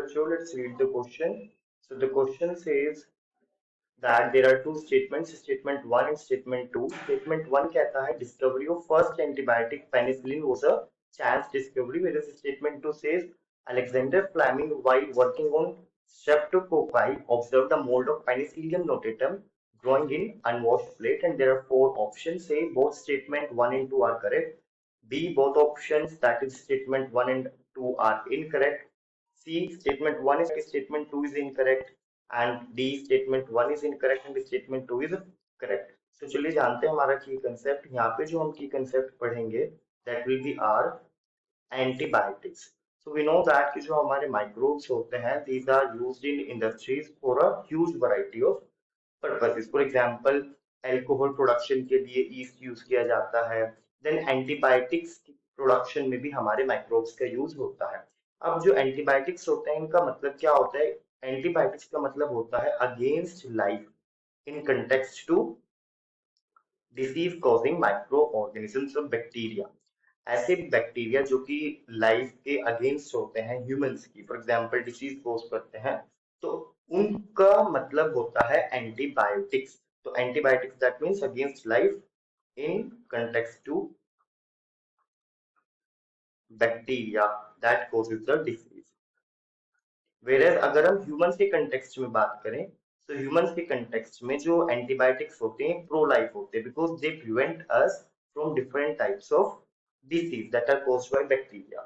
बच्चों, let's read the question. So the question says that there are two statements, statement 1 and statement 2. Statement 1 कहता है discovery of first antibiotic penicillin was a chance discovery, whereas statement 2 says Alexander Fleming, while working on streptococci, observed a mold of Penicillium notatum growing in unwashed plate, and there are four options. A, both statement 1 and 2 are correct. B, both options, that is statement 1 and 2 are incorrect. C, statement 1 is correct, statement 2 is incorrect. And D, statement 1 is incorrect and statement 2 is correct. So चलिए जानते हैं हमारा की concept. यहाँ पे जो हम की कंसेप्ट पढ़ेंगे that will be our antibiotics. So we know that कि जो हमारे microbes होते हैं these are used in industries for a huge variety of purposes. For example, alcohol production के लिए yeast use किया जाता है. Then antibiotics प्रोडक्शन में भी हमारे माइक्रोब्स का यूज होता है. अब जो एंटीबायोटिक्स होते हैं इनका मतलब क्या होता है? एंटीबायोटिक्स का मतलब होता है against life in context to disease causing microorganisms और बैक्टीरिया. ऐसे बैक्टीरिया जो कि लाइफ के अगेंस्ट होते हैं ह्यूमंस की, फॉर एग्जांपल डिसीज कॉज करते हैं, तो उनका मतलब होता है एंटीबायोटिक्स. तो antibiotics that means against life in context to bacteria that causes the disease. Where अगर हम ह्यूमंस के कंटेक्स्ट में बात करें तो ह्यूमंस के कंटेक्स्ट में जो एंटीबायोटिक्स होते हैं प्रो लाइफ होते हैं because they prevent us from different types of disease that are caused by bacteria.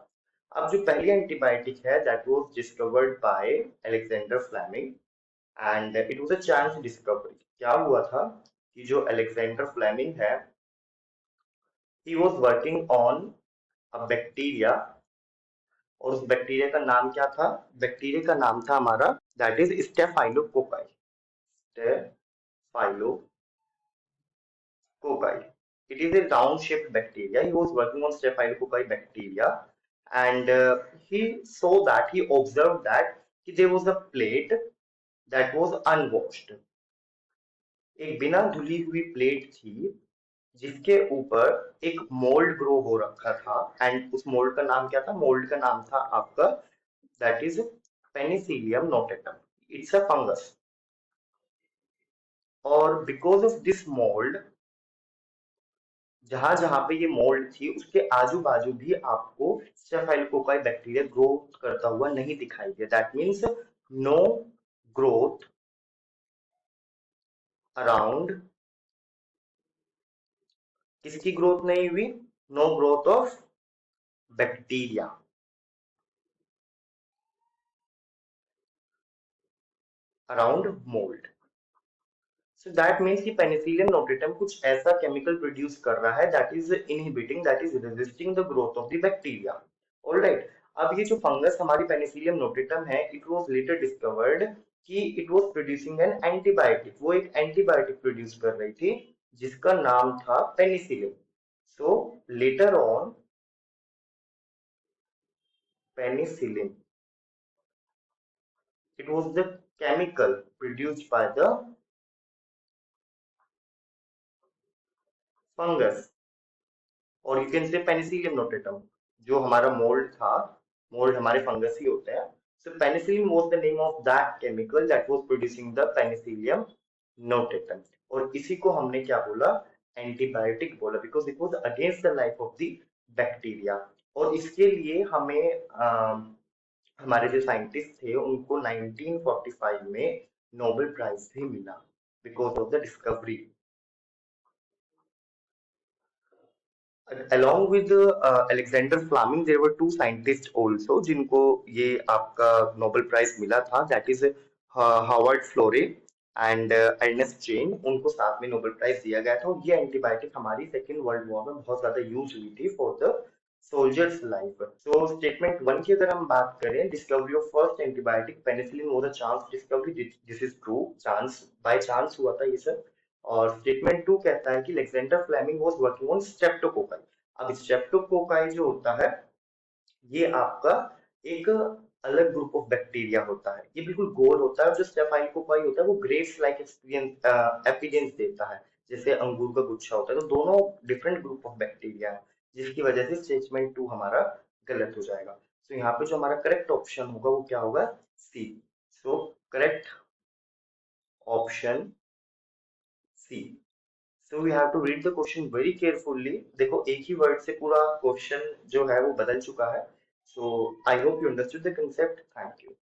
अब जो पहली एंटीबायोटिक है that was discovered by Alexander Fleming and it was a chance discovery. क्या हुआ था कि जो अलेक्जेंडर फ्लेमिंग है he was working on a bacteria और उस बैक्टीरिया का नाम क्या था? बैक्टीरिया का नाम था हमारा that is staphylococci. Staphylococci. It is a round-shaped bacteria. He was working on Staphylococci bacteria, and he saw that he observed that there was a plate that was unwashed. एक बिना धुली हुई प्लेट थी जिसके ऊपर एक मोल्ड ग्रो हो रखा था एंड उस मोल्ड का नाम क्या था? मोल्ड का नाम था आपका that is Penicillium notatum. It's a fungus. और बिकॉज ऑफ दिस मोल्ड जहां जहां पे ये मोल्ड थी उसके आजू बाजू भी आपको स्टेफाइलोकोकाई बैक्टीरिया ग्रो करता हुआ नहीं दिखाई दिया. That means no growth around. किसकी ग्रोथ नहीं हुई? No growth of bacteria around mould. So that means कि पेनिसिलियम नोटेटम कुछ ऐसा केमिकल प्रोड्यूस कर रहा है that is inhibiting that is resisting the growth of the bacteria. Alright. अब ये जो फंगस हमारी पेनिसिलियम नोटेटम है इट वाज लेटर डिस्कवर्ड कि it was producing an antibiotic. वो एक एंटीबायोटिक प्रोड्यूस कर रही थी जिसका नाम था penicillin. So later on penicillin it was the chemical produced by the fungus और you can say Penicillium notatum. जो हमारा मोल्ड था, मोल्ड हमारे फंगस ही होते हैं. So penicillin was the name of that chemical that was producing the penicillium notatum. और इसी को हमने क्या बोला? एंटीबायोटिक बोला because it was against the life of the bacteria. और इसके लिए हमें हमारे जो साइंटिस्ट थे उनको 1945 में नोबेल प्राइज भी मिला because of the discovery. Along with Alexander Fleming, there were two scientists also जिनको ये आपका नोबेल प्राइज मिला था. That is Howard Florey and Ernest Chain. उनको साथ में नोबेल प्राइज दिया गया था. और ये एंटीबायोटिक हमारी सेकेंड वर्ल्ड वॉर में बहुत ज्यादा यूज हुई थी for the soldiers life. So statement 1 की अगर हम बात करें, discovery of first antibiotic penicillin was a chance discovery. This is true. Chance by chance हुआ था ये सब. और स्टेटमेंट 2 कहता है कि Alexander Fleming was working on streptococci. अब स्ट्रेप्टोकोकाई जो होता है ये आपका एक अलग ग्रुप ऑफ बैक्टीरिया होता है. ये बिल्कुल गोल होता है. जो स्टेफाइलोकोकाई होता है वो ग्रेप्स लाइक एक्सपीरियंस एपिडेंस देता है जैसे अंगूर का गुच्छा होता है. तो दोनों डिफरेंट ग्रुप ऑफ बैक्टीरिया है जिसकी वजह से स्टेटमेंट 2 हमारा गलत हो जाएगा. तो यहाँ पे जो हमारा करेक्ट ऑप्शन होगा वो क्या होगा, C. So correct option C. So we have to read the question very carefully. देखो एक ही वर्ड से पूरा क्वेश्चन जो है वो बदल चुका है। So I hope you understood the concept. Thank you.